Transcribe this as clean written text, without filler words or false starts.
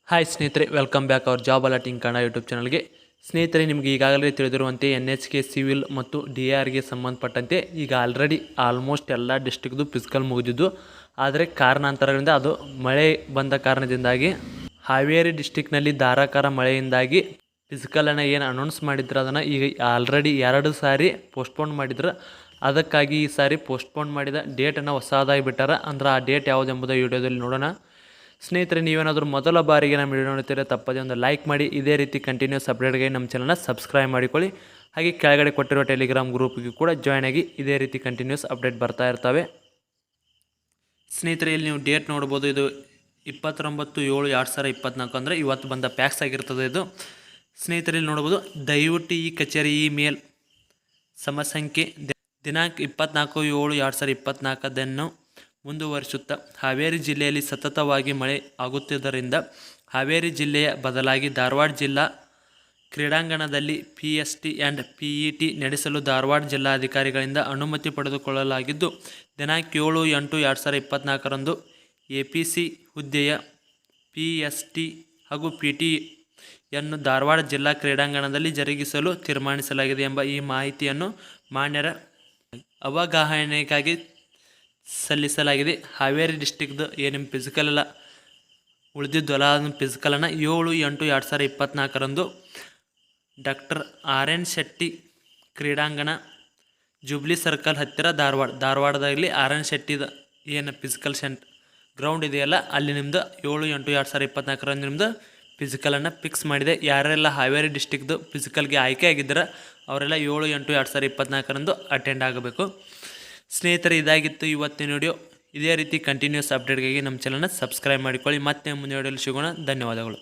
Hi ಸ್ನೇಹಿತರೆ, welcome back our job alerting Kannada YouTube ಚಾನಲ್ಗೆ. ಸ್ನೇಹಿತರೆ, ನಿಮಗೆ ಈಗಾಗಲೇ ತಿಳಿದಿರುವಂತೆ NHK ಸಿವಿಲ್ ಮತ್ತು DRಗೆ ಸಂಬಂಧಪಟ್ಟಂತೆ ಈಗ ಆಲ್ಮೋಸ್ಟ್ ಎಲ್ಲ ಡಿಸ್ಟ್ರಿಕ್ದು ಫಿಸಿಕಲ್ ಮುಗಿದಿದ್ದು. ಆದರೆ ಕಾರಣಾಂತರಗಳಿಂದ ಅದು ಮಳೆ ಬಂದ ಕಾರಣದಿಂದಾಗಿ ಹಾವೇರಿ ಡಿಸ್ಟಿಕ್ನಲ್ಲಿ ಧಾರಾಕಾರ ಮಳೆಯಿಂದಾಗಿ ಫಿಸಿಕಲನ್ನು ಏನು ಅನೌನ್ಸ್ ಮಾಡಿದ್ರು ಅದನ್ನು ಈಗ ಆಲ್ರೆಡಿ 2 ಸಾರಿ ಪೋಸ್ಟ್ಪೋನ್ ಮಾಡಿದ್ರು. ಅದಕ್ಕಾಗಿ ಈ ಸಾರಿ ಪೋಸ್ಟ್ಪೋನ್ ಮಾಡಿದ ಡೇಟನ್ನು ಹೊಸದಾಗಿ ಬಿಟ್ಟಾರ. ಅಂದ್ರೆ ಆ ಡೇಟ್ ಯಾವುದೆಂಬುದು ವಿಡಿಯೋದಲ್ಲಿ ನೋಡೋಣ. ಸ್ನೇಹಿತರೆ, ನೀವೇನಾದರೂ ಮೊದಲ ಬಾರಿಗೆ ನಮ್ಮ ವಿಡಿಯೋ ನೋಡ್ತೀರಾ ತಪ್ಪದೇ ಒಂದು ಲೈಕ್ ಮಾಡಿ. ಇದೇ ರೀತಿ ಕಂಟಿನ್ಯೂಸ್ ಅಪ್ಡೇಟ್ಗೆ ನಮ್ಮ ಚಾನಲ್ನ ಸಬ್ಸ್ಕ್ರೈಬ್ ಮಾಡಿಕೊಳ್ಳಿ. ಹಾಗೆ ಕೆಳಗಡೆ ಕೊಟ್ಟಿರೋ ಟೆಲಿಗ್ರಾಮ್ ಗ್ರೂಪ್ಗೆ ಕೂಡ ಜಾಯ್ನ್ ಆಗಿ ಇದೇ ರೀತಿ ಕಂಟಿನ್ಯೂಸ್ ಅಪ್ಡೇಟ್ ಬರ್ತಾ ಇರ್ತವೆ. ಸ್ನೇಹಿತರೆ, ಇಲ್ಲಿ ನೀವು ಡೇಟ್ ನೋಡ್ಬೋದು. ಇದು 29/7/2024 ಅಂದರೆ ಇವತ್ತು ಬಂದ ಪ್ಯಾಕ್ಸ್ ಆಗಿರ್ತದೆ ಇದು. ಸ್ನೇಹಿತರೆ, ಇಲ್ಲಿ ನೋಡ್ಬೋದು. ದಯವಿಟ್ಟು ಈ ಕಚೇರಿ ಇಮೇಲ್ ಸಂಖ್ಯೆ ದಿನಾಂಕ 24/7/2024 ಮುಂದುವರಿಸುತ್ತಾ ಹಾವೇರಿ ಜಿಲ್ಲೆಯಲ್ಲಿ ಸತತವಾಗಿ ಮಳೆ ಆಗುತ್ತಿದ್ದರಿಂದ ಹಾವೇರಿ ಜಿಲ್ಲೆಯ ಬದಲಾಗಿ ಧಾರವಾಡ ಜಿಲ್ಲಾ ಕ್ರೀಡಾಂಗಣದಲ್ಲಿ PST ಆ್ಯಂಡ್ PET ನಡೆಸಲು ಧಾರವಾಡ ಜಿಲ್ಲಾಧಿಕಾರಿಗಳಿಂದ ಅನುಮತಿ ಪಡೆದುಕೊಳ್ಳಲಾಗಿದ್ದು, ದಿನಾಂಕ 7/8/2024 APC ಹುದ್ದೆಯ PST ಹಾಗೂ PT ಧಾರವಾಡ ಜಿಲ್ಲಾ ಕ್ರೀಡಾಂಗಣದಲ್ಲಿ ಜರುಗಿಸಲು ತೀರ್ಮಾನಿಸಲಾಗಿದೆ ಎಂಬ ಈ ಮಾಹಿತಿಯನ್ನು ಮಾನ್ಯರ ಅವಗಾಹನೆಗಾಗಿ ಸಲ್ಲಿಸಲಾಗಿದೆ. ಹಾವೇರಿ ಡಿಸ್ಟಿಕ್ದು ಏನು ಫಿಸಿಕಲ್ ಎಲ್ಲ ಉಳಿದಿದ್ದಲ್ಲ, ಅದನ್ನು ಫಿಸಿಕಲನ್ನು 7/8/2024 ಡಾಕ್ಟರ್ RN ಶೆಟ್ಟಿ ಕ್ರೀಡಾಂಗಣ, ಜುಬ್ಲಿ ಸರ್ಕಲ್ ಹತ್ತಿರ ಧಾರವಾಡದಲ್ಲಿ RN ಶೆಟ್ಟಿದ ಏನು ಫಿಸಿಕಲ್ ಗ್ರೌಂಡ್ ಇದೆಯಲ್ಲ, ಅಲ್ಲಿ ನಿಮ್ಮದು 7/8/2024 ನಿಮ್ಮದು ಫಿಸಿಕಲನ್ನು ಫಿಕ್ಸ್ ಮಾಡಿದೆ. ಯಾರೆಲ್ಲ ಹಾವೇರಿ ಡಿಸ್ಟಿಕ್ದು ಫಿಸಿಕಲ್ಗೆ ಆಯ್ಕೆ ಆಗಿದ್ದಾರೆ ಅವರೆಲ್ಲ 7/8/2024 ಅಟೆಂಡ್ ಆಗಬೇಕು. ಸ್ನೇಹಿತರೆ, ಇದಾಗಿತ್ತು ಇವತ್ತಿನ ವಿಡಿಯೋ. ಇದೇ ರೀತಿ ಕಂಟಿನ್ಯೂಸ್ ಅಪ್ಡೇಟ್ಗಾಗಿ ನಮ್ಮ ಚಾನಲ್ನ ಸಬ್ಸ್ಕ್ರೈಬ್ ಮಾಡಿಕೊಳ್ಳಿ. ಮತ್ತೆ ಮುಂದಿನ ವಿಡಿಯೋಲಿ ಸಿಗೋಣ. ಧನ್ಯವಾದಗಳು.